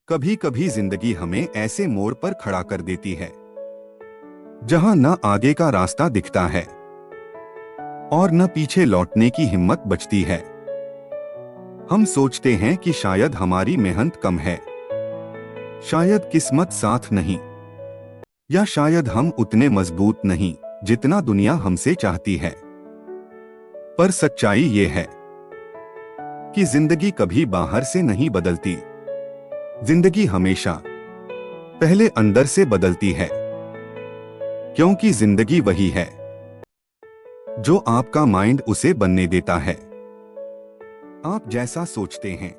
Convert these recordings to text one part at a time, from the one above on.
कभी कभी जिंदगी हमें ऐसे मोड़ पर खड़ा कर देती है जहां न आगे का रास्ता दिखता है और न पीछे लौटने की हिम्मत बचती है। हम सोचते हैं कि शायद हमारी मेहनत कम है, शायद किस्मत साथ नहीं, या शायद हम उतने मजबूत नहीं जितना दुनिया हमसे चाहती है। पर सच्चाई ये है कि जिंदगी कभी बाहर से नहीं बदलती, जिंदगी हमेशा पहले अंदर से बदलती है। क्योंकि जिंदगी वही है जो आपका माइंड उसे बनने देता है। आप जैसा सोचते हैं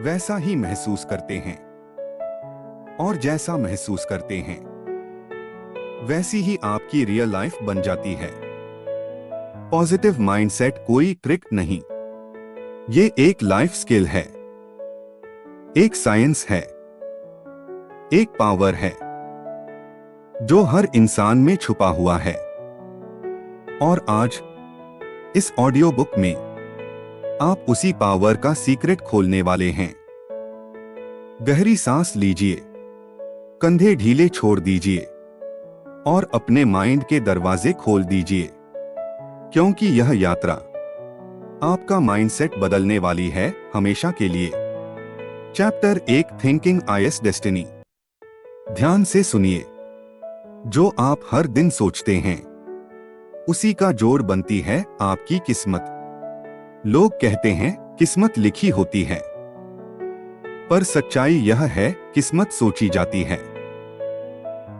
वैसा ही महसूस करते हैं, और जैसा महसूस करते हैं वैसी ही आपकी रियल लाइफ बन जाती है। पॉजिटिव माइंडसेट कोई ट्रिक नहीं, ये एक लाइफ स्किल है, एक साइंस है, एक पावर है जो हर इंसान में छुपा हुआ है। और आज इस ऑडियो बुक में आप उसी पावर का सीक्रेट खोलने वाले हैं। गहरी सांस लीजिए, कंधे ढीले छोड़ दीजिए और अपने माइंड के दरवाजे खोल दीजिए, क्योंकि यह यात्रा आपका माइंडसेट बदलने वाली है हमेशा के लिए। Chapter 1, thinking is destiny. ध्यान से सुनिए। जो आप हर दिन सोचते हैं उसी का जोड़ बनती है आपकी किस्मत। लोग कहते हैं किस्मत लिखी होती है, पर सच्चाई यह है किस्मत सोची जाती है।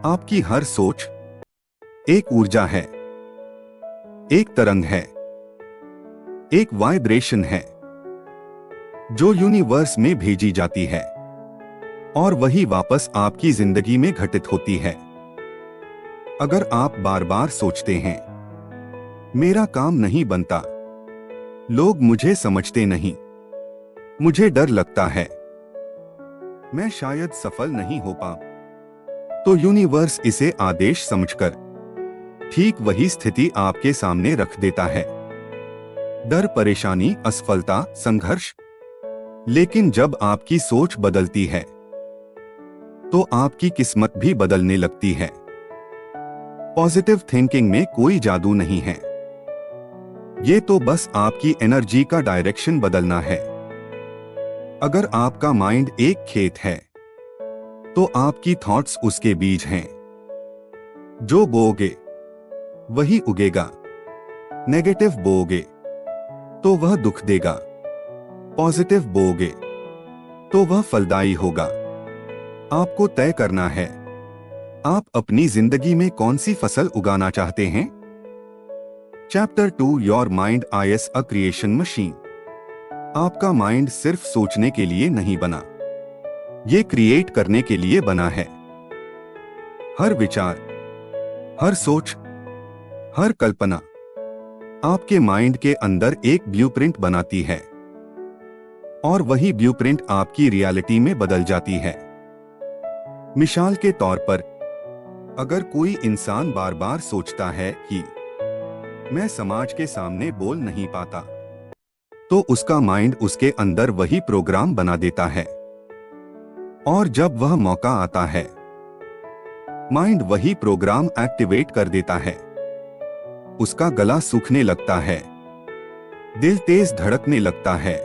आपकी हर सोच एक ऊर्जा है, एक तरंग है, एक वाइब्रेशन है जो यूनिवर्स में भेजी जाती है, और वही वापस आपकी जिंदगी में घटित होती है। अगर आप बार बार सोचते हैं मेरा काम नहीं बनता, लोग मुझे समझते नहीं, मुझे डर लगता है, मैं शायद सफल नहीं हो पाऊं, तो यूनिवर्स इसे आदेश समझकर ठीक वही स्थिति आपके सामने रख देता है। डर, परेशानी, असफलता, संघर्ष। लेकिन जब आपकी सोच बदलती है तो आपकी किस्मत भी बदलने लगती है। पॉजिटिव थिंकिंग में कोई जादू नहीं है, ये तो बस आपकी एनर्जी का डायरेक्शन बदलना है। अगर आपका माइंड एक खेत है तो आपकी थॉट्स उसके बीज हैं। जो बोओगे वही उगेगा। नेगेटिव बोओगे तो वह दुख देगा, पॉजिटिव बोओगे तो वह फलदायी होगा। आपको तय करना है आप अपनी जिंदगी में कौन सी फसल उगाना चाहते हैं। Chapter 2, your mind is a creation machine. आपका माइंड सिर्फ सोचने के लिए नहीं बना, ये क्रिएट करने के लिए बना है। हर विचार, हर सोच, हर कल्पना आपके माइंड के अंदर एक ब्लूप्रिंट बनाती है, और वही ब्लूप्रिंट आपकी रियलिटी में बदल जाती है। मिसाल के तौर पर, अगर कोई इंसान बार बार सोचता है कि मैं समाज के सामने बोल नहीं पाता, तो उसका माइंड उसके अंदर वही प्रोग्राम बना देता है, और जब वह मौका आता है माइंड वही प्रोग्राम एक्टिवेट कर देता है। उसका गला सूखने लगता है, दिल तेज धड़कने लगता है,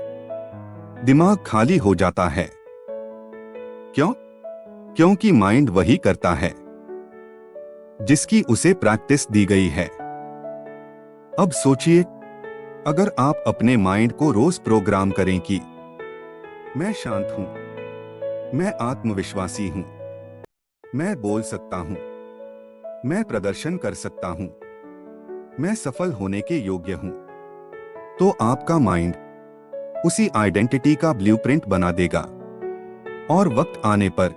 दिमाग खाली हो जाता है। क्यों? क्योंकि माइंड वही करता है जिसकी उसे प्रैक्टिस दी गई है। अब सोचिए, अगर आप अपने माइंड को रोज प्रोग्राम करें कि मैं शांत हूं, मैं आत्मविश्वासी हूं, मैं बोल सकता हूं, मैं प्रदर्शन कर सकता हूं, मैं सफल होने के योग्य हूं, तो आपका माइंड उसी आइडेंटिटी का ब्लूप्रिंट बना देगा, और वक्त आने पर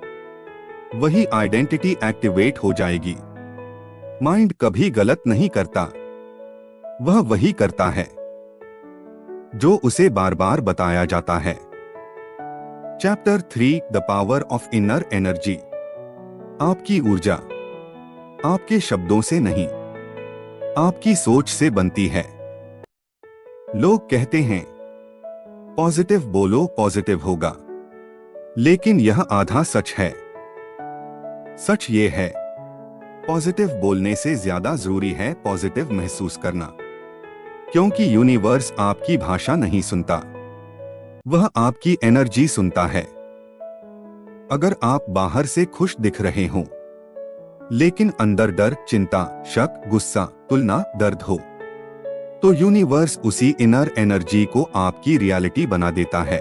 वही आइडेंटिटी एक्टिवेट हो जाएगी। माइंड कभी गलत नहीं करता, वह वही करता है जो उसे बार बार बताया जाता है। Chapter 3, the power of inner energy. आपकी ऊर्जा आपके शब्दों से नहीं, आपकी सोच से बनती है। लोग कहते हैं पॉजिटिव बोलो पॉजिटिव होगा, लेकिन यह आधा सच है। सच ये है, पॉजिटिव बोलने से ज्यादा जरूरी है पॉजिटिव महसूस करना, क्योंकि यूनिवर्स आपकी भाषा नहीं सुनता, वह आपकी एनर्जी सुनता है। अगर आप बाहर से खुश दिख रहे हों, लेकिन अंदर डर, चिंता, शक, गुस्सा, तुलना, दर्द हो, तो यूनिवर्स उसी इनर एनर्जी को आपकी रियलिटी बना देता है।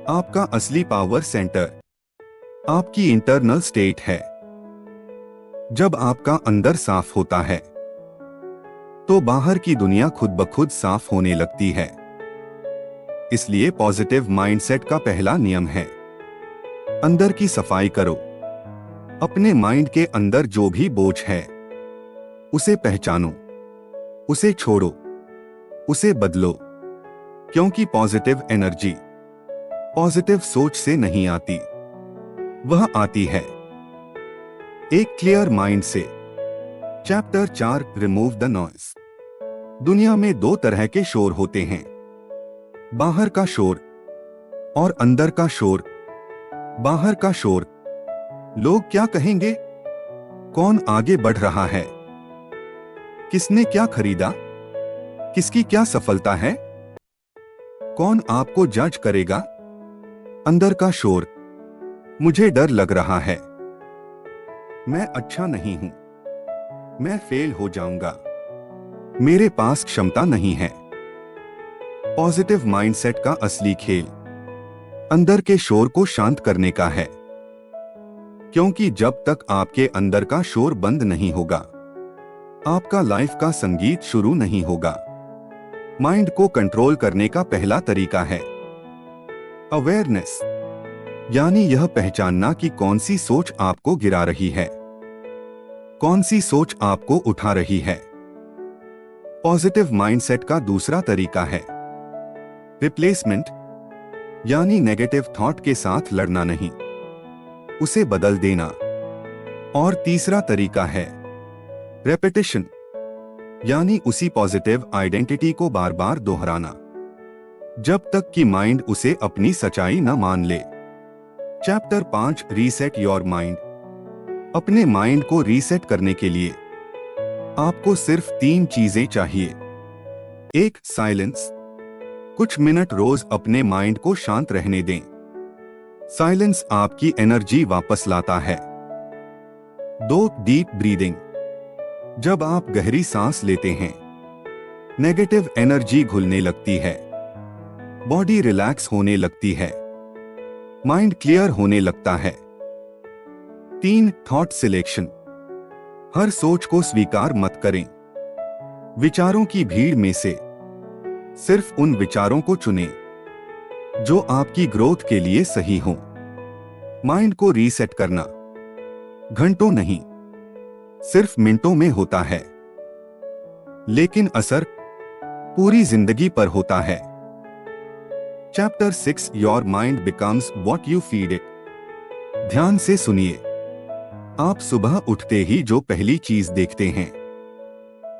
आपका असली पावर सेंटर आपकी इंटरनल स्टेट है। जब आपका अंदर साफ होता है, तो बाहर की दुनिया खुद ब खुद साफ होने लगती है। इसलिए पॉजिटिव माइंडसेट का पहला नियम है, अंदर की सफाई करो। अपने माइंड के अंदर जो भी बोझ है, उसे पहचानो, उसे छोड़ो, उसे बदलो, क्योंकि पॉजिटिव एनर्जी पॉजिटिव सोच से नहीं आती, वह आती है एक क्लियर माइंड से। Chapter 4, remove the noise. दुनिया में दो तरह के शोर होते हैं, बाहर का शोर और अंदर का शोर। बाहर का शोर, लोग क्या कहेंगे, कौन आगे बढ़ रहा है, किसने क्या खरीदा, किसकी क्या सफलता है, कौन आपको जज करेगा। अंदर का शोर, मुझे डर लग रहा है, मैं अच्छा नहीं हूं, मैं फेल हो जाऊंगा, मेरे पास क्षमता नहीं है। पॉजिटिव माइंडसेट का असली खेल अंदर के शोर को शांत करने का है, क्योंकि जब तक आपके अंदर का शोर बंद नहीं होगा, आपका लाइफ का संगीत शुरू नहीं होगा। माइंड को कंट्रोल करने का पहला तरीका है अवेयरनेस, यानी यह पहचानना कि कौन सी सोच आपको गिरा रही है, कौन सी सोच आपको उठा रही है। पॉजिटिव माइंडसेट का दूसरा तरीका है रिप्लेसमेंट, यानी नेगेटिव थॉट के साथ लड़ना नहीं, उसे बदल देना। और तीसरा तरीका है रेपिटेशन, यानी उसी पॉजिटिव आइडेंटिटी को बार बार दोहराना, जब तक कि माइंड उसे अपनी सच्चाई न मान ले। Chapter 5, reset your mind. अपने माइंड को रीसेट करने के लिए आपको सिर्फ 3 चीजें चाहिए। 1, साइलेंस, कुछ मिनट रोज अपने माइंड को शांत रहने दें। साइलेंस आपकी एनर्जी वापस लाता है। 2, डीप ब्रीदिंग, जब आप गहरी सांस लेते हैं, नेगेटिव एनर्जी घुलने लगती है, बॉडी रिलैक्स होने लगती है, माइंड क्लियर होने लगता है। 3, थॉट सिलेक्शन, हर सोच को स्वीकार मत करें। विचारों की भीड़ में से सिर्फ उन विचारों को चुनें जो आपकी ग्रोथ के लिए सही हो। माइंड को रीसेट करना घंटों नहीं, सिर्फ मिनटों में होता है, लेकिन असर पूरी जिंदगी पर होता है। Chapter 6, your mind becomes what you feed it. ध्यान से सुनिए, आप सुबह उठते ही जो पहली चीज देखते हैं,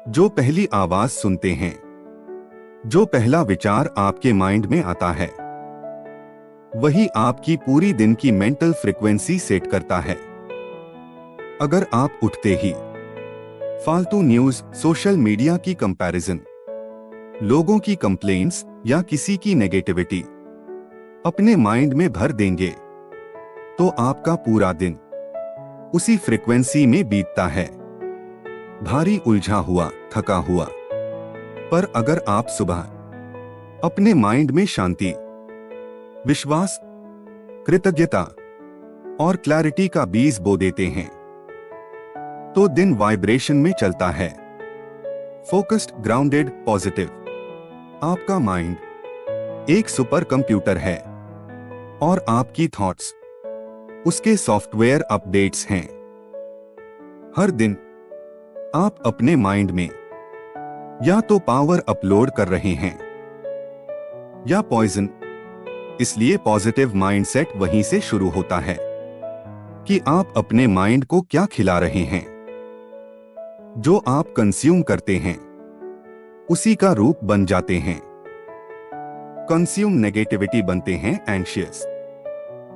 जो पहली आवाज सुनते हैं, जो पहला विचार आपके माइंड में आता है, वही आपकी पूरी दिन की मेंटल फ्रीक्वेंसी सेट करता है। अगर आप उठते ही फालतू न्यूज, सोशल मीडिया की कंपैरिजन, लोगों की कंप्लेंट्स या किसी की नेगेटिविटी अपने माइंड में भर देंगे, तो आपका पूरा दिन उसी फ्रीक्वेंसी में बीतता है, भारी, उलझा हुआ, थका हुआ। पर अगर आप सुबह अपने माइंड में शांति, विश्वास, कृतज्ञता और क्लैरिटी का बीज बो देते हैं, तो दिन वाइब्रेशन में चलता है, फोकस्ड, ग्राउंडेड, पॉजिटिव। आपका माइंड एक सुपर कंप्यूटर है और आपकी थॉट्स उसके सॉफ्टवेयर अपडेट्स हैं। हर दिन आप अपने माइंड में या तो पावर अपलोड कर रहे हैं या पॉइजन। इसलिए पॉजिटिव माइंडसेट वहीं से शुरू होता है कि आप अपने माइंड को क्या खिला रहे हैं। जो आप कंज्यूम करते हैं, उसी का रूप बन जाते हैं। कंज्यूम नेगेटिविटी बनते हैं एंशियस,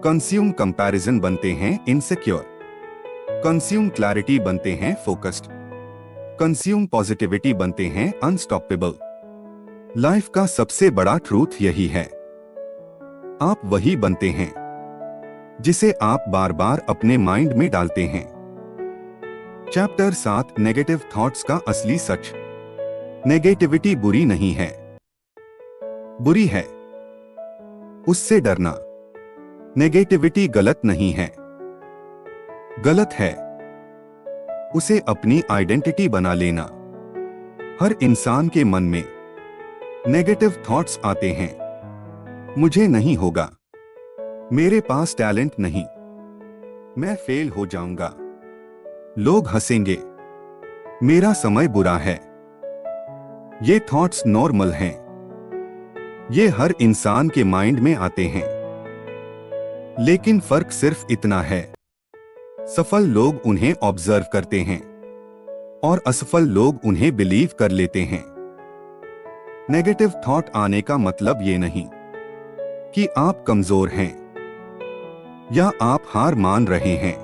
कंज्यूम कंपैरिजन बनते हैं इनसिक्योर, कंज्यूम क्लैरिटी बनते हैं फोकस्ड, कंज्यूम पॉजिटिविटी बनते हैं अनस्टॉपेबल। लाइफ का सबसे बड़ा ट्रूथ यही है, आप वही बनते हैं जिसे आप बार बार अपने माइंड में डालते हैं। चैप्टर 7, नेगेटिव थॉट्स का असली सच। नेगेटिविटी बुरी नहीं है, बुरी है उससे डरना। नेगेटिविटी गलत नहीं है, गलत है उसे अपनी आइडेंटिटी बना लेना। हर इंसान के मन में नेगेटिव थॉट्स आते हैं, मुझे नहीं होगा, मेरे पास टैलेंट नहीं, मैं फेल हो जाऊंगा, लोग हंसेंगे, मेरा समय बुरा है। ये थॉट्स नॉर्मल हैं, ये हर इंसान के माइंड में आते हैं। लेकिन फर्क सिर्फ इतना है, सफल लोग उन्हें ऑब्जर्व करते हैं और असफल लोग उन्हें बिलीव कर लेते हैं। नेगेटिव थॉट आने का मतलब ये नहीं कि आप कमजोर हैं या आप हार मान रहे हैं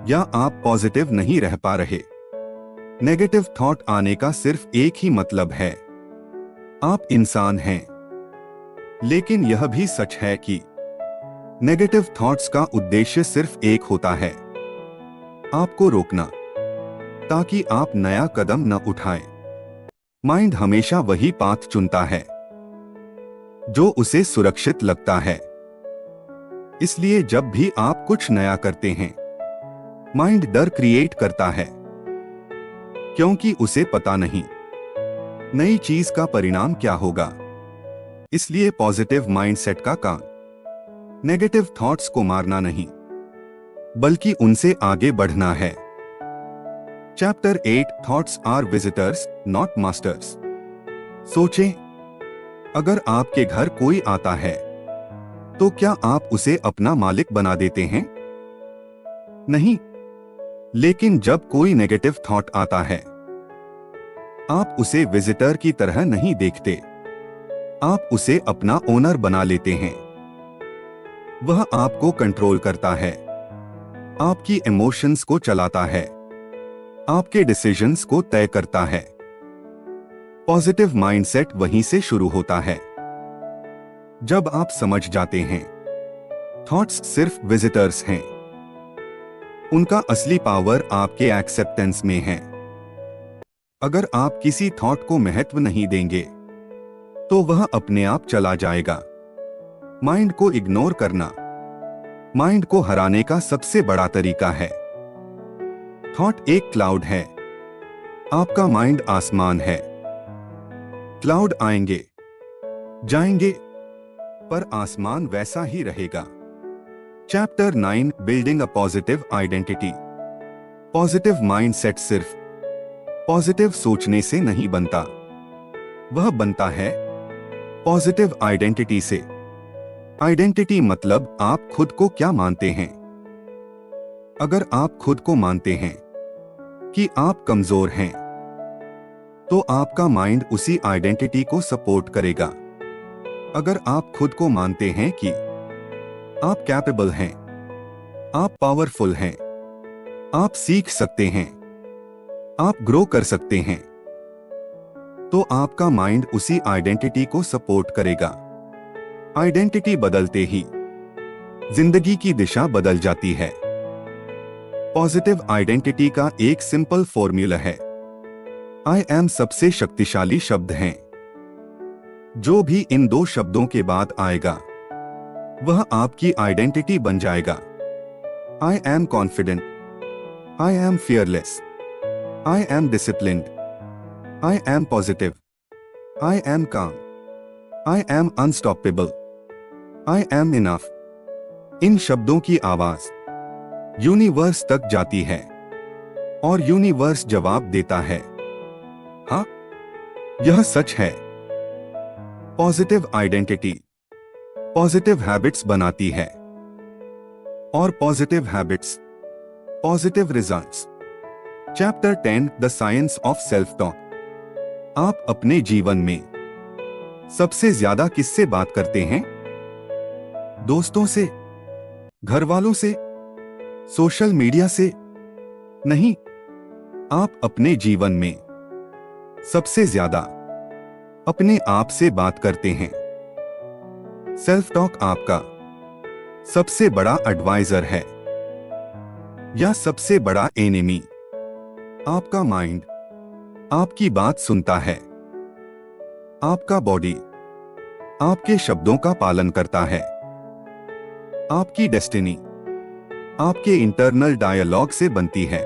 या आप पॉजिटिव नहीं रह पा रहे। नेगेटिव थॉट आने का सिर्फ एक ही मतलब है, आप इंसान हैं। लेकिन यह भी सच है कि नेगेटिव थॉट्स का उद्देश्य सिर्फ एक होता है, आपको रोकना, ताकि आप नया कदम न उठाएं। माइंड हमेशा वही पाथ चुनता है जो उसे सुरक्षित लगता है। इसलिए जब भी आप कुछ नया करते हैं, माइंड डर क्रिएट करता है, क्योंकि उसे पता नहीं नई चीज का परिणाम क्या होगा। इसलिए पॉजिटिव माइंडसेट का काम नेगेटिव थॉट्स को मारना नहीं, बल्कि उनसे आगे बढ़ना है। Chapter 8, thoughts are visitors not masters. सोचें, अगर आपके घर कोई आता है तो क्या आप उसे अपना मालिक बना देते हैं? नहीं। लेकिन जब कोई नेगेटिव थॉट आता है, आप उसे विजिटर की तरह नहीं देखते, आप उसे अपना ओनर बना लेते हैं। वह आपको कंट्रोल करता है, आपकी इमोशंस को चलाता है, आपके डिसीजंस को तय करता है। पॉजिटिव माइंडसेट वहीं से शुरू होता है। जब आप समझ जाते हैं थॉट्स सिर्फ विजिटर्स हैं, उनका असली पावर आपके एक्सेप्टेंस में है। अगर आप किसी थॉट को महत्व नहीं देंगे तो वह अपने आप चला जाएगा। माइंड को इग्नोर करना माइंड को हराने का सबसे बड़ा तरीका है। थॉट एक क्लाउड है, आपका माइंड आसमान है। क्लाउड आएंगे, जाएंगे, पर आसमान वैसा ही रहेगा। Chapter 9, building a positive identity. Positive mindset सिर्फ पॉजिटिव सोचने से नहीं बनता, वह बनता है पॉजिटिव आइडेंटिटी से। आइडेंटिटी मतलब आप खुद को क्या मानते हैं। अगर आप खुद को मानते हैं कि आप कमजोर हैं, तो आपका माइंड उसी आइडेंटिटी को सपोर्ट करेगा। अगर आप खुद को मानते हैं कि आप कैपेबल हैं, आप पावरफुल हैं, आप सीख सकते हैं, आप ग्रो कर सकते हैं, तो आपका माइंड उसी आइडेंटिटी को सपोर्ट करेगा। आइडेंटिटी बदलते ही जिंदगी की दिशा बदल जाती है। पॉजिटिव आइडेंटिटी का एक सिंपल फॉर्मूला है, आई एम सबसे शक्तिशाली शब्द हैं। जो भी इन दो शब्दों के बाद आएगा वह आपकी आइडेंटिटी बन जाएगा। I am confident, I am fearless, I am disciplined, I am positive, I am calm, I am unstoppable, I am enough. इन शब्दों की आवाज यूनिवर्स तक जाती है और यूनिवर्स जवाब देता है, हाँ, यह सच है। पॉजिटिव आइडेंटिटी पॉजिटिव हैबिट्स बनाती है और positive habits positive results. Chapter 10, the science of self talk. आप अपने जीवन में सबसे ज्यादा किससे बात करते हैं? दोस्तों से, घर वालों से, सोशल मीडिया से नहीं, आप अपने जीवन में सबसे ज्यादा अपने आप से बात करते हैं। सेल्फ टॉक आपका सबसे बड़ा एडवाइजर है या सबसे बड़ा एनिमी। आपका माइंड आपकी बात सुनता है, आपका बॉडी आपके शब्दों का पालन करता है, आपकी डेस्टिनी आपके इंटरनल डायलॉग से बनती है।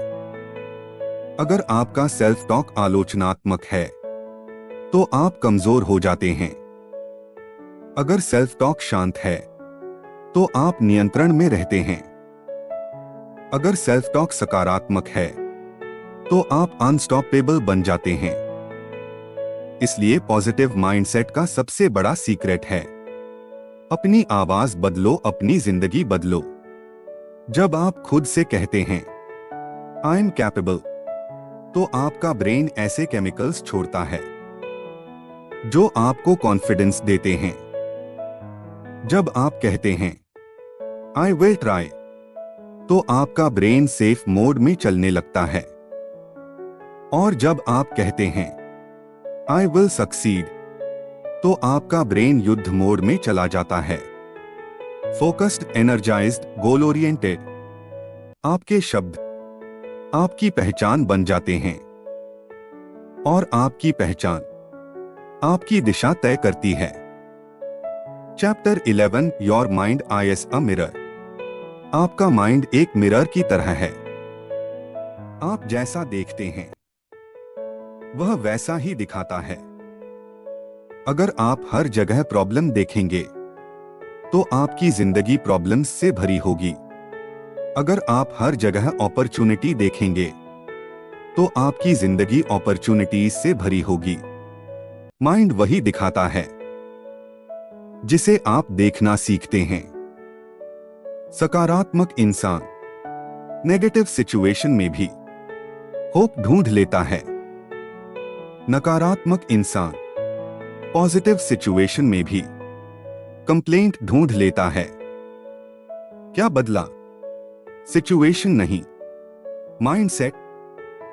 अगर आपका सेल्फ टॉक आलोचनात्मक है तो आप कमजोर हो जाते हैं। अगर सेल्फ टॉक शांत है तो आप नियंत्रण में रहते हैं। अगर सेल्फ टॉक सकारात्मक है तो आप अनस्टॉपेबल बन जाते हैं। इसलिए पॉजिटिव माइंडसेट का सबसे बड़ा सीक्रेट है अपनी आवाज बदलो, अपनी जिंदगी बदलो। जब आप खुद से कहते हैं आई एम कैपेबल, तो आपका ब्रेन ऐसे केमिकल्स छोड़ता है जो आपको कॉन्फिडेंस देते हैं। जब आप कहते हैं आई विल ट्राई, तो आपका ब्रेन सेफ मोड में चलने लगता है। और जब आप कहते हैं आई विल सक्सीड, तो आपका ब्रेन युद्ध मोड में चला जाता है। Focused, energised, goal oriented. आपके शब्द आपकी पहचान बन जाते हैं और आपकी पहचान आपकी दिशा तय करती है। Chapter 11, your mind is a mirror. आपका माइंड एक मिरर की तरह है। आप जैसा देखते हैं वह वैसा ही दिखाता है। अगर आप हर जगह प्रॉब्लम देखेंगे तो आपकी जिंदगी प्रॉब्लम्स से भरी होगी। अगर आप हर जगह अपॉर्चुनिटी देखेंगे तो आपकी जिंदगी अपॉर्चुनिटीज से भरी होगी। माइंड वही दिखाता है जिसे आप देखना सीखते हैं। सकारात्मक इंसान नेगेटिव सिचुएशन में भी होप ढूंढ लेता है। नकारात्मक इंसान पॉजिटिव सिचुएशन में भी कंप्लेंट ढूंढ लेता है। क्या बदला? सिचुएशन नहीं, माइंडसेट।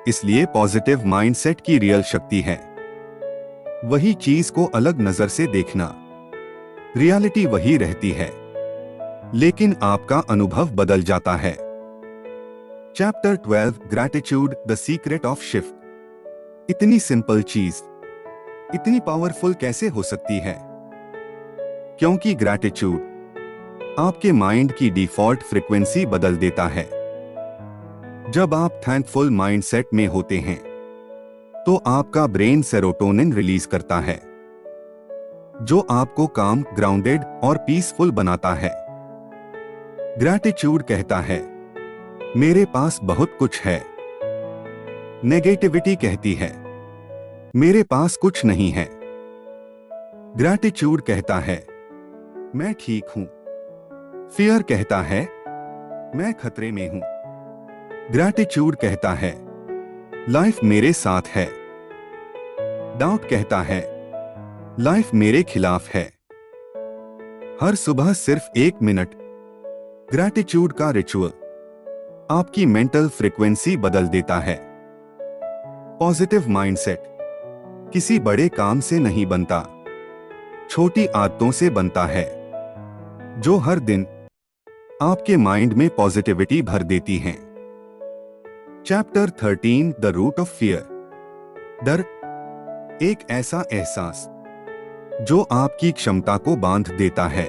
इसलिए पॉजिटिव माइंडसेट की रियल शक्ति है वही चीज को अलग नजर से देखना। रियलिटी वही रहती है, लेकिन आपका अनुभव बदल जाता है। Chapter 12, gratitude, the secret of shift. इतनी सिंपल चीज इतनी पावरफुल कैसे हो सकती है? क्योंकि ग्रैटिट्यूड आपके माइंड की डिफॉल्ट फ्रीक्वेंसी बदल देता है। जब आप थैंकफुल माइंडसेट में होते हैं तो आपका ब्रेन सेरोटोनिन रिलीज करता है जो आपको काम, ग्राउंडेड और पीसफुल बनाता है। ग्रैटिट्यूड कहता है मेरे पास बहुत कुछ है। नेगेटिविटी कहती है मेरे पास कुछ नहीं है। ग्रैटिट्यूड कहता है मैं ठीक हूं। फियर कहता है मैं खतरे में हूं। ग्रैटिट्यूड कहता है लाइफ मेरे साथ है। डाउट कहता है लाइफ मेरे खिलाफ है। हर सुबह सिर्फ 1 मिनट ग्रैटिट्यूड का रिचुअल आपकी मेंटल फ्रीक्वेंसी बदल देता है। पॉजिटिव माइंडसेट किसी बड़े काम से नहीं बनता, छोटी आदतों से बनता है जो हर दिन आपके माइंड में पॉजिटिविटी भर देती हैं। Chapter 13, the root of fear. डर एक ऐसा एहसास जो आपकी क्षमता को बांध देता है,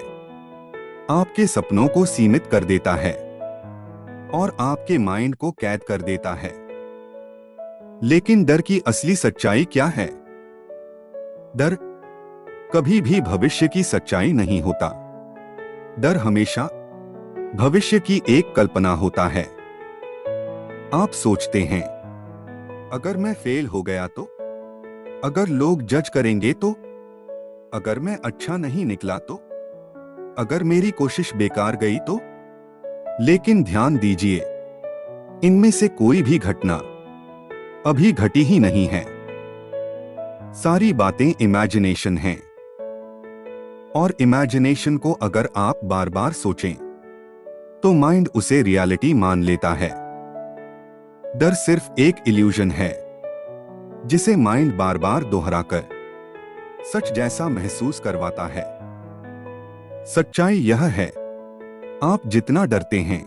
आपके सपनों को सीमित कर देता है और आपके माइंड को कैद कर देता है। लेकिन डर की असली सच्चाई क्या है? डर कभी भी भविष्य की सच्चाई नहीं होता। डर हमेशा भविष्य की एक कल्पना होता है। आप सोचते हैं अगर मैं फेल हो गया तो, अगर लोग जज करेंगे तो, अगर मैं अच्छा नहीं निकला तो, अगर मेरी कोशिश बेकार गई तो। लेकिन ध्यान दीजिए, इनमें से कोई भी घटना अभी घटी ही नहीं है। सारी बातें इमेजिनेशन हैं। और इमेजिनेशन को अगर आप बार बार सोचें तो माइंड उसे रियलिटी मान लेता है। डर सिर्फ एक इल्यूजन है जिसे माइंड बार बार दोहराकर सच जैसा महसूस करवाता है। सच्चाई यह है, आप जितना डरते हैं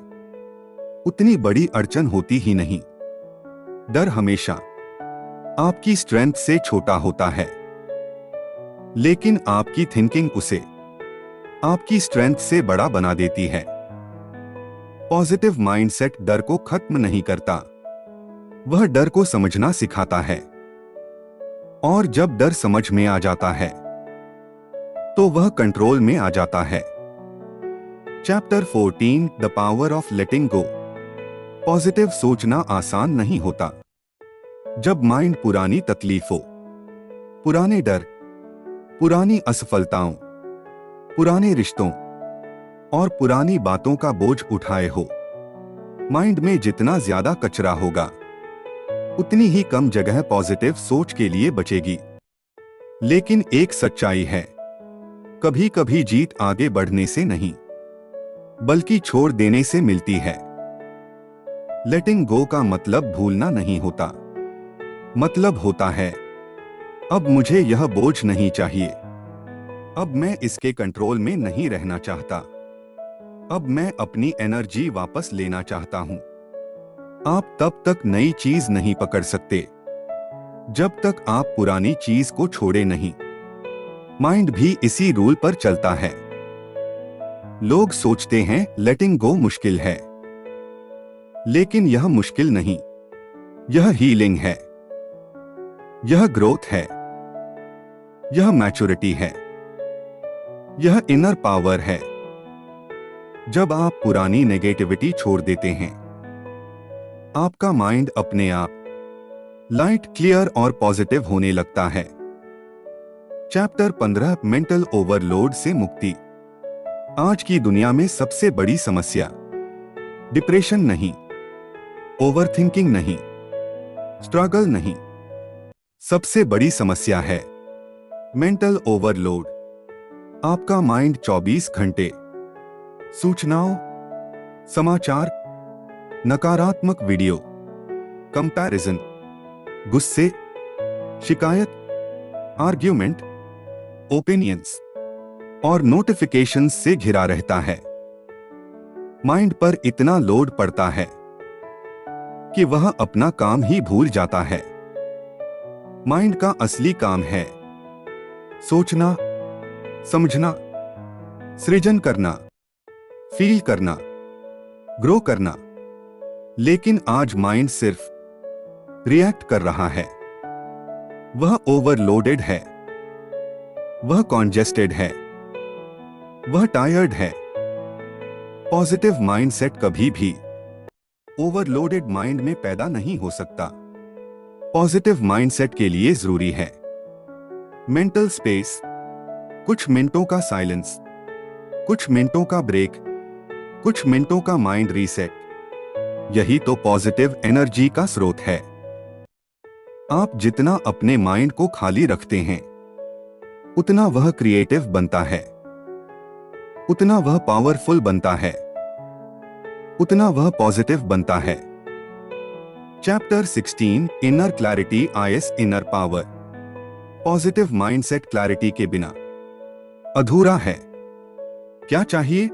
उतनी बड़ी अड़चन होती ही नहीं। डर हमेशा आपकी स्ट्रेंथ से छोटा होता है, लेकिन आपकी थिंकिंग उसे आपकी स्ट्रेंथ से बड़ा बना देती है। पॉजिटिव माइंडसेट डर को खत्म नहीं करता, वह डर को समझना सिखाता है। और जब डर समझ में आ जाता है तो वह कंट्रोल में आ जाता है। Chapter 14 the power of letting go. Positive सोचना आसान नहीं होता। जब माइंड पुरानी तकलीफों, पुराने डर, पुरानी असफलताओं, पुराने रिश्तों और पुरानी बातों का बोझ उठाए हो, माइंड में जितना ज्यादा कचरा होगा उतनी ही कम जगह पॉजिटिव सोच के लिए बचेगी। लेकिन एक सच्चाई है, कभी कभी जीत आगे बढ़ने से नहीं बल्कि छोड़ देने से मिलती है। लेटिंग गो का मतलब भूलना नहीं होता, मतलब होता है अब मुझे यह बोझ नहीं चाहिए, अब मैं इसके कंट्रोल में नहीं रहना चाहता, अब मैं अपनी एनर्जी वापस लेना चाहता हूं। आप तब तक नई चीज नहीं पकड़ सकते जब तक आप पुरानी चीज को छोड़े नहीं। माइंड भी इसी रूल पर चलता है। लोग सोचते हैं लेटिंग गो मुश्किल है, लेकिन यह मुश्किल नहीं, यह हीलिंग है, यह ग्रोथ है, यह मैच्योरिटी है, यह इनर पावर है। जब आप पुरानी नेगेटिविटी छोड़ देते हैं, आपका माइंड अपने आप लाइट, क्लियर और पॉजिटिव होने लगता है। चैप्टर 15 मेंटल ओवरलोड से मुक्ति। आज की दुनिया में सबसे बड़ी समस्या डिप्रेशन नहीं, ओवरथिंकिंग नहीं, स्ट्रगल नहीं, सबसे बड़ी समस्या है मेंटल ओवरलोड। आपका माइंड 24 घंटे सूचनाओं, समाचार, नकारात्मक वीडियो, कंपैरिजन, गुस्से, शिकायत, आर्ग्यूमेंट, ओपिनियंस और नोटिफिकेशंस से घिरा रहता है। माइंड पर इतना लोड पड़ता है कि वह अपना काम ही भूल जाता है। माइंड का असली काम है सोचना, समझना, सृजन करना, फील करना, ग्रो करना। लेकिन आज माइंड सिर्फ रिएक्ट कर रहा है। वह ओवरलोडेड है, वह कॉन्जेस्टेड है, वह टायर्ड है। पॉजिटिव माइंडसेट कभी भी ओवरलोडेड माइंड में पैदा नहीं हो सकता। पॉजिटिव माइंडसेट के लिए जरूरी है मेंटल स्पेस, कुछ मिनटों का साइलेंस, कुछ मिनटों का ब्रेक, कुछ मिनटों का माइंड रीसेट। यही तो पॉजिटिव एनर्जी का स्रोत है। आप जितना अपने माइंड को खाली रखते हैं उतना वह क्रिएटिव बनता है, उतना वह पावरफुल बनता है, उतना वह पॉजिटिव बनता है। Chapter 16 inner clarity is inner power. Positive mindset clarity के बिना अधूरा है। क्या चाहिए,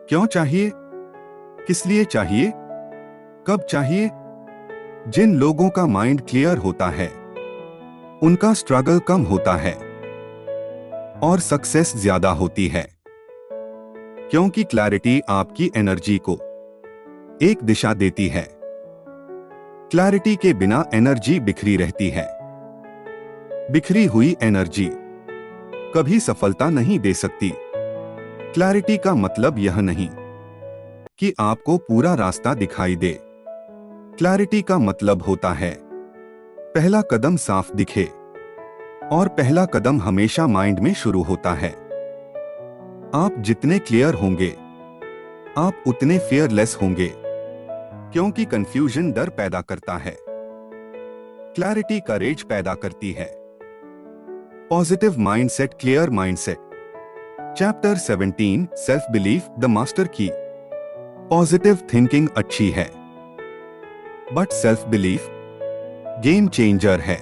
क्यों चाहिए, किस लिए चाहिए, कब चाहिए? जिन लोगों का माइंड क्लियर होता है उनका स्ट्रगल कम होता है और सक्सेस ज्यादा होती है, क्योंकि क्लैरिटी आपकी एनर्जी को एक दिशा देती है। क्लैरिटी के बिना एनर्जी बिखरी रहती है। बिखरी हुई एनर्जी कभी सफलता नहीं दे सकती। क्लैरिटी का मतलब यह नहीं कि आपको पूरा रास्ता दिखाई दे। क्लैरिटी का मतलब होता है पहला कदम साफ दिखे, और पहला कदम हमेशा माइंड में शुरू होता है। आप जितने क्लियर होंगे आप उतने फियरलेस होंगे, क्योंकि कंफ्यूजन डर पैदा करता है, क्लैरिटी करेज पैदा करती है। Positive mindset, clear mindset chapter 17 self belief the master की। पॉजिटिव थिंकिंग अच्छी है, but self belief game changer है।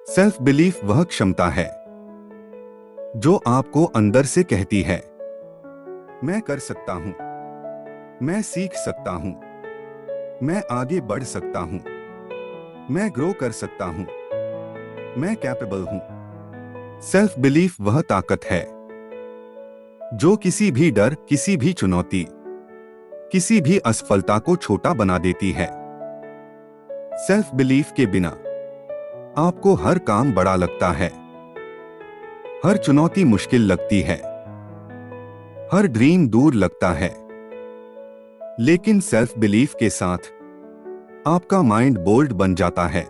सेल्फ बिलीफ वह क्षमता है जो आपको अंदर से कहती है, मैं कर सकता हूं, मैं सीख सकता हूं, मैं आगे बढ़ सकता हूं, मैं ग्रो कर सकता हूं, मैं कैपेबल हूं। सेल्फ बिलीफ वह ताकत है जो किसी भी डर, किसी भी चुनौती, किसी भी असफलता को छोटा बना देती है। सेल्फ बिलीफ के बिना आपको हर काम बड़ा लगता है, हर चुनौती मुश्किल लगती है, हर ड्रीम दूर लगता है। लेकिन सेल्फ बिलीफ के साथ आपका माइंड बोल्ड बन जाता है,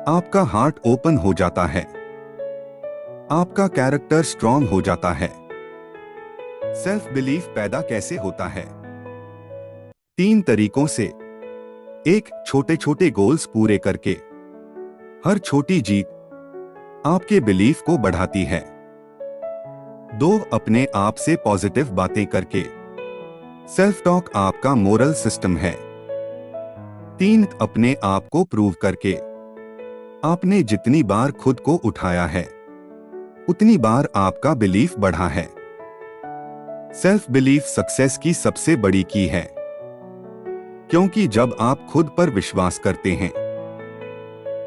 आपका हार्ट ओपन हो जाता है, आपका कैरेक्टर स्ट्रांग हो जाता है। सेल्फ बिलीफ पैदा कैसे होता है? 3 तरीकों से। 1. छोटे छोटे गोल्स पूरे करके। हर छोटी जीत आपके बिलीफ को बढ़ाती है। 2. अपने आप से पॉजिटिव बातें करके। सेल्फ टॉक आपका मोरल सिस्टम है। 3. अपने आप को प्रूव करके। आपने जितनी बार खुद को उठाया है, उतनी बार आपका बिलीफ बढ़ा है। सेल्फ बिलीफ सक्सेस की सबसे बड़ी की है, क्योंकि जब आप खुद पर विश्वास करते हैं,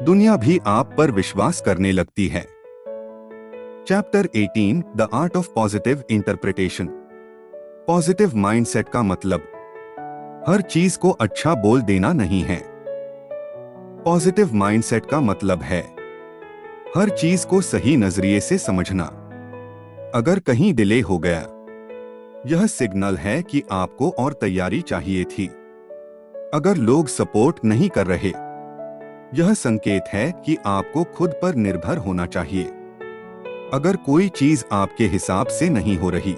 दुनिया भी आप पर विश्वास करने लगती है। Chapter 18 the art of positive interpretation. Positive mindset का मतलब हर चीज को अच्छा बोल देना नहीं है। पॉजिटिव माइंडसेट का मतलब है हर चीज को सही नजरिए से समझना। अगर कहीं डिले हो गया, यह सिग्नल है कि आपको और तैयारी चाहिए थी। अगर लोग सपोर्ट नहीं कर रहे, यह संकेत है कि आपको खुद पर निर्भर होना चाहिए। अगर कोई चीज आपके हिसाब से नहीं हो रही,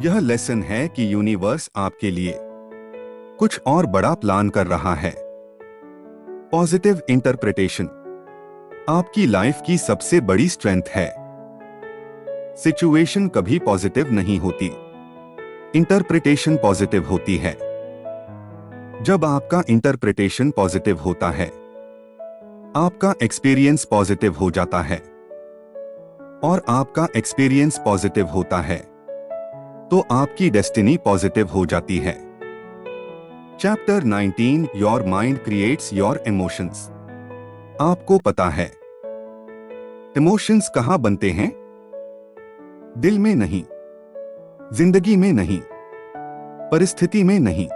यह लेसन है कि यूनिवर्स आपके लिए कुछ और बड़ा प्लान कर रहा है। पॉजिटिव इंटरप्रिटेशन आपकी लाइफ की सबसे बड़ी स्ट्रेंथ है। सिचुएशन कभी पॉजिटिव नहीं होती, इंटरप्रिटेशन पॉजिटिव होती है। जब आपका इंटरप्रिटेशन पॉजिटिव होता है, आपका एक्सपीरियंस पॉजिटिव हो जाता है, और आपका एक्सपीरियंस पॉजिटिव होता है, तो आपकी डेस्टिनी पॉजिटिव हो जाती है। Chapter 19 your mind creates your emotions. आपको पता है इमोशंस कहां बनते हैं? दिल में नहीं, जिंदगी में नहीं, परिस्थिति में नहीं।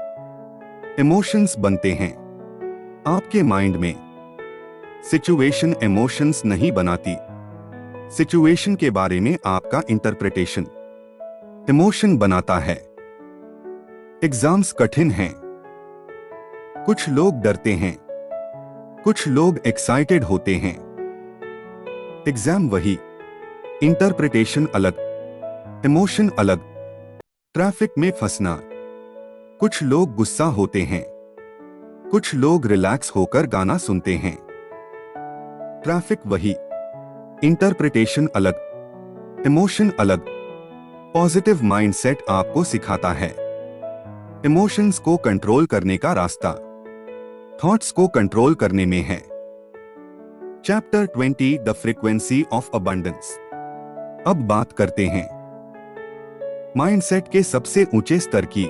इमोशंस बनते हैं आपके माइंड में। सिचुएशन इमोशंस नहीं बनाती, सिचुएशन के बारे में आपका इंटरप्रिटेशन इमोशन बनाता है। एग्जाम्स कठिन हैं, कुछ लोग डरते हैं, कुछ लोग एक्साइटेड होते हैं। एग्जाम वही, इंटरप्रिटेशन अलग, इमोशन अलग। ट्रैफिक में फंसना, कुछ लोग गुस्सा होते हैं, कुछ लोग रिलैक्स होकर गाना सुनते हैं। ट्रैफिक वही, इंटरप्रिटेशन अलग, इमोशन अलग। पॉजिटिव माइंडसेट आपको सिखाता है इमोशंस को कंट्रोल करने का रास्ता थॉट्स को कंट्रोल करने में है। Chapter 20 the frequency of abundance. अब बात करते हैं माइंडसेट के सबसे ऊंचे स्तर की,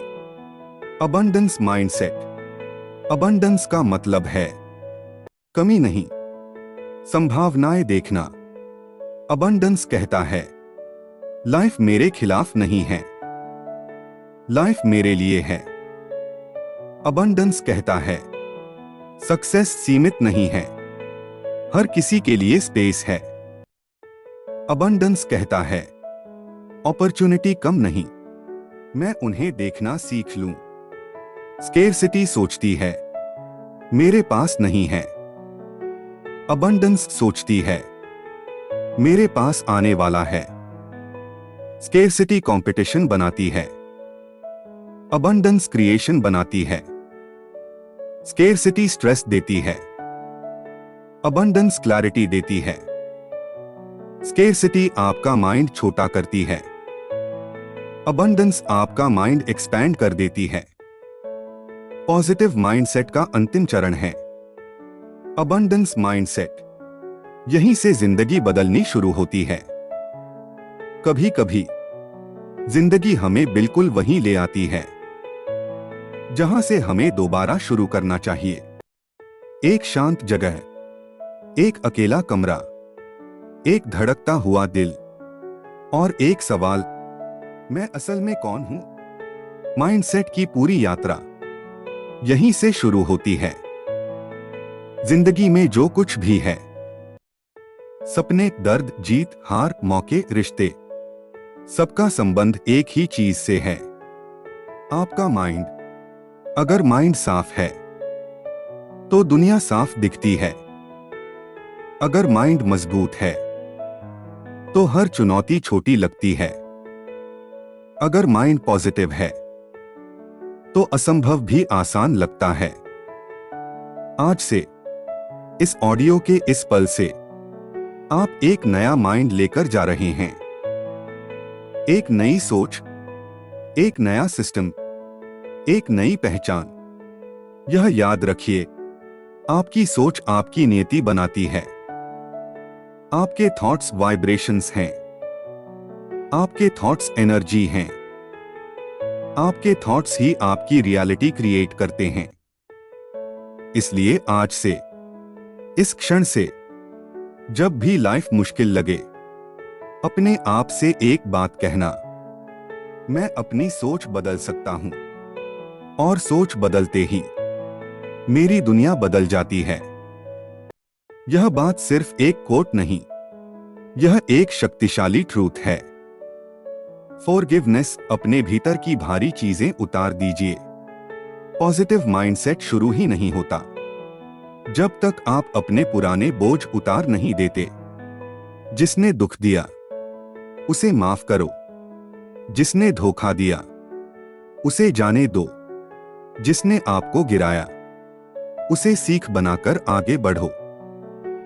अबंडेंस माइंडसेट। अबंडेंस का मतलब है कमी नहीं, संभावनाएं देखना। अबंडेंस कहता है लाइफ मेरे खिलाफ नहीं है, लाइफ मेरे लिए है। अबंडेंस कहता है सक्सेस सीमित नहीं है, हर किसी के लिए स्पेस है। अबंडेंस कहता है अपॉर्चुनिटी कम नहीं, मैं उन्हें देखना सीख लूं। स्केर्सिटी सोचती है मेरे पास नहीं है, अबंडेंस सोचती है मेरे पास आने वाला है। स्केर्सिटी कंपटीशन बनाती है, अबंडेंस क्रिएशन बनाती है। स्केर्सिटी स्ट्रेस देती है, अबंडेंस क्लैरिटी देती है। स्केर्सिटी आपका माइंड छोटा करती है, अबंडेंस आपका माइंड एक्सपैंड कर देती है। पॉजिटिव माइंडसेट का अंतिम चरण है अबंडेंस माइंडसेट। यहीं से जिंदगी बदलनी शुरू होती है। कभी कभी जिंदगी हमें बिल्कुल वहीं ले आती है जहां से हमें दोबारा शुरू करना चाहिए। एक शांत जगह, एक अकेला कमरा, एक धड़कता हुआ दिल और एक सवाल, मैं असल में कौन हूं? माइंडसेट की पूरी यात्रा यहीं से शुरू होती है। जिंदगी में जो कुछ भी है, सपने, दर्द, जीत, हार, मौके, रिश्ते, सबका संबंध एक ही चीज से है, आपका माइंड। अगर माइंड साफ है तो दुनिया साफ दिखती है। अगर माइंड मजबूत है तो हर चुनौती छोटी लगती है। अगर माइंड पॉजिटिव है तो असंभव भी आसान लगता है। आज से, इस ऑडियो के इस पल से, आप एक नया माइंड लेकर जा रहे हैं। एक नई सोच, एक नया सिस्टम, एक नई पहचान। यह याद रखिए, आपकी सोच आपकी नियति बनाती है। आपके थॉट्स वाइब्रेशंस हैं। आपके थॉट्स एनर्जी हैं। आपके थॉट्स ही आपकी रियलिटी क्रिएट करते हैं। इसलिए आज से, इस क्षण से, जब भी लाइफ मुश्किल लगे, अपने आप से एक बात कहना, मैं अपनी सोच बदल सकता हूं। और सोच बदलते ही मेरी दुनिया बदल जाती है। यह बात सिर्फ एक कोट नहीं, यह एक शक्तिशाली ट्रूथ है। फॉरगिवनेस, अपने भीतर की भारी चीजें उतार दीजिए। पॉजिटिव माइंडसेट शुरू ही नहीं होता जब तक आप अपने पुराने बोझ उतार नहीं देते। जिसने दुख दिया, उसे माफ करो। जिसने धोखा दिया, उसे जाने दो। जिसने आपको गिराया, उसे सीख बनाकर आगे बढ़ो।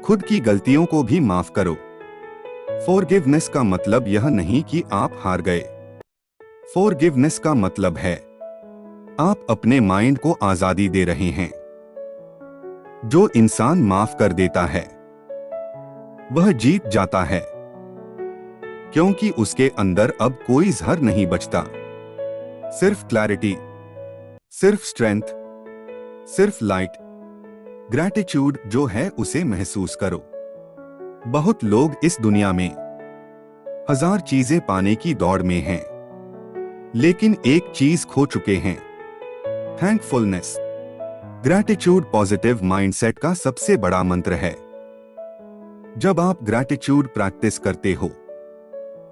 खुद की गलतियों को भी माफ करो। फॉरगिवनेस का मतलब यह नहीं कि आप हार गए। फॉरगिवनेस का मतलब है, आप अपने माइंड को आजादी दे रहे हैं। जो इंसान माफ कर देता है, वह जीत जाता है, क्योंकि उसके अंदर अब कोई जहर नहीं बचता। सिर्फ क्लैरिटी, सिर्फ स्ट्रेंथ, सिर्फ लाइट। ग्रैटिट्यूड जो है उसे महसूस करो। बहुत लोग इस दुनिया में हजार चीजें पाने की दौड़ में हैं, लेकिन एक चीज खो चुके हैं, थैंकफुलनेस। ग्रैटिट्यूड पॉजिटिव माइंडसेट का सबसे बड़ा मंत्र है। जब आप ग्रैटिट्यूड प्रैक्टिस करते हो,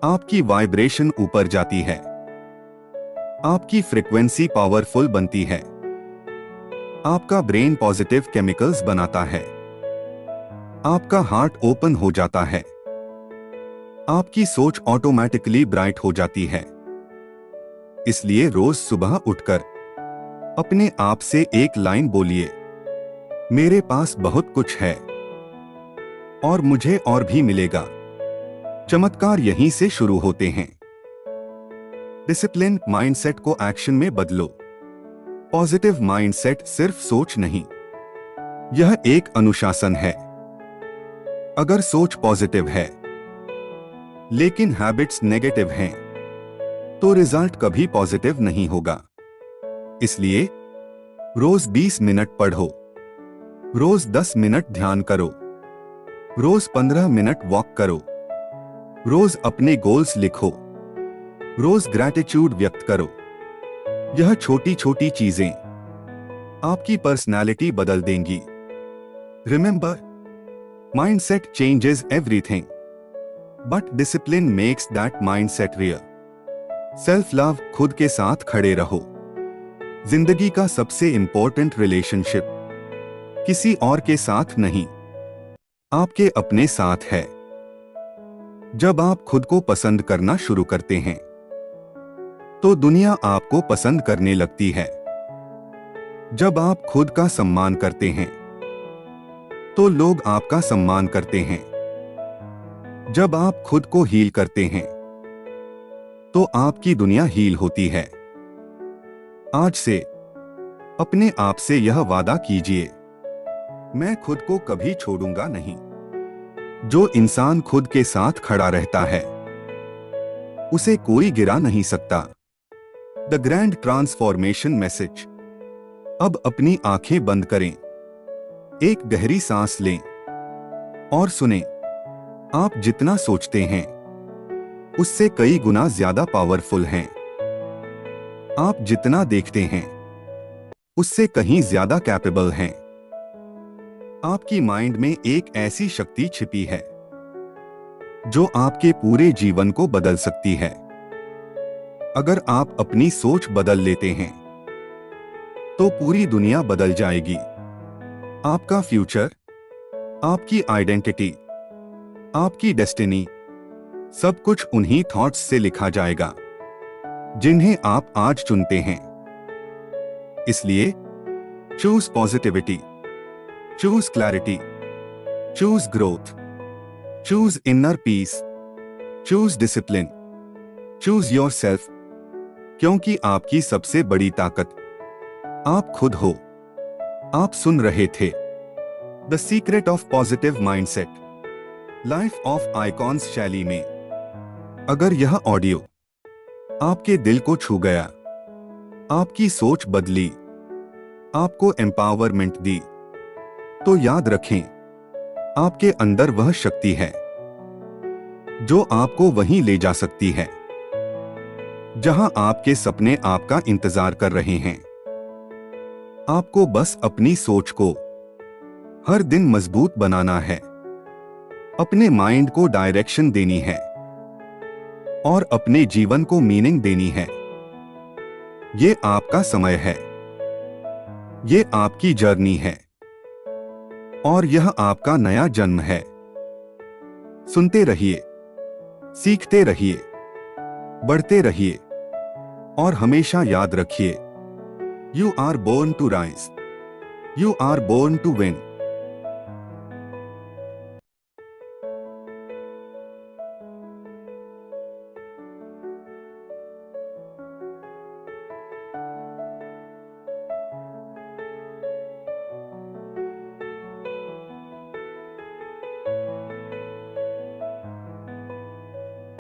आपकी वाइब्रेशन ऊपर जाती है, आपकी फ्रीक्वेंसी पावरफुल बनती है, आपका ब्रेन पॉजिटिव केमिकल्स बनाता है, आपका हार्ट ओपन हो जाता है, आपकी सोच ऑटोमेटिकली ब्राइट हो जाती है। इसलिए रोज सुबह उठकर अपने आप से एक लाइन बोलिए, मेरे पास बहुत कुछ है और मुझे और भी मिलेगा। चमत्कार यहीं से शुरू होते हैं। डिसिप्लिन माइंडसेट को एक्शन में बदलो। पॉजिटिव माइंडसेट सिर्फ सोच नहीं, यह एक अनुशासन है। अगर सोच पॉजिटिव है लेकिन हैबिट्स नेगेटिव हैं, तो रिजल्ट कभी पॉजिटिव नहीं होगा। इसलिए रोज 20 मिनट पढ़ो, रोज 10 मिनट ध्यान करो, रोज 15 मिनट वॉक करो, रोज अपने गोल्स लिखो, रोज ग्रैटिट्यूड व्यक्त करो। यह छोटी छोटी चीजें आपकी पर्सनालिटी बदल देंगी। Remember, mindset changes everything, but discipline makes that mindset real. Self love, खुद के साथ खड़े रहो। जिंदगी का सबसे इंपॉर्टेंट रिलेशनशिप किसी और के साथ नहीं, आपके अपने साथ है। जब आप खुद को पसंद करना शुरू करते हैं, तो दुनिया आपको पसंद करने लगती है। जब आप खुद का सम्मान करते हैं, तो लोग आपका सम्मान करते हैं। जब आप खुद को हील करते हैं तो आपकी दुनिया हील होती है। आज से अपने आप से यह वादा कीजिए, मैं खुद को कभी छोड़ूंगा नहीं। जो इंसान खुद के साथ खड़ा रहता है उसे कोई गिरा नहीं सकता। The grand transformation message. अब अपनी आंखें बंद करें, एक गहरी सांस लें और सुनें। आप जितना सोचते हैं उससे कई गुना ज्यादा पावरफुल हैं। आप जितना देखते हैं उससे कहीं ज्यादा कैपेबल हैं। आपकी माइंड में एक ऐसी शक्ति छिपी है जो आपके पूरे जीवन को बदल सकती है। अगर आप अपनी सोच बदल लेते हैं तो पूरी दुनिया बदल जाएगी। आपका फ्यूचर, आपकी आइडेंटिटी, आपकी डेस्टिनी, सब कुछ उन्हीं थॉट्स से लिखा जाएगा जिन्हें आप आज चुनते हैं। इसलिए choose positivity, choose clarity, choose growth, choose inner peace, choose discipline, choose yourself, क्योंकि आपकी सबसे बड़ी ताकत आप खुद हो। आप सुन रहे थे the secret of positive mindset, life of icons शैली में। अगर यह ऑडियो आपके दिल को छू गया, आपकी सोच बदली, आपको एम्पावरमेंट दी, तो याद रखें, आपके अंदर वह शक्ति है जो आपको वहीं ले जा सकती है जहां आपके सपने आपका इंतजार कर रहे हैं। आपको बस अपनी सोच को हर दिन मजबूत बनाना है, अपने माइंड को डायरेक्शन देनी है और अपने जीवन को मीनिंग देनी है। ये आपका समय है, ये आपकी जर्नी है और यह आपका नया जन्म है। सुनते रहिए, सीखते रहिए, बढ़ते रहिए और हमेशा याद रखिए, you are born to rise, you are born to win.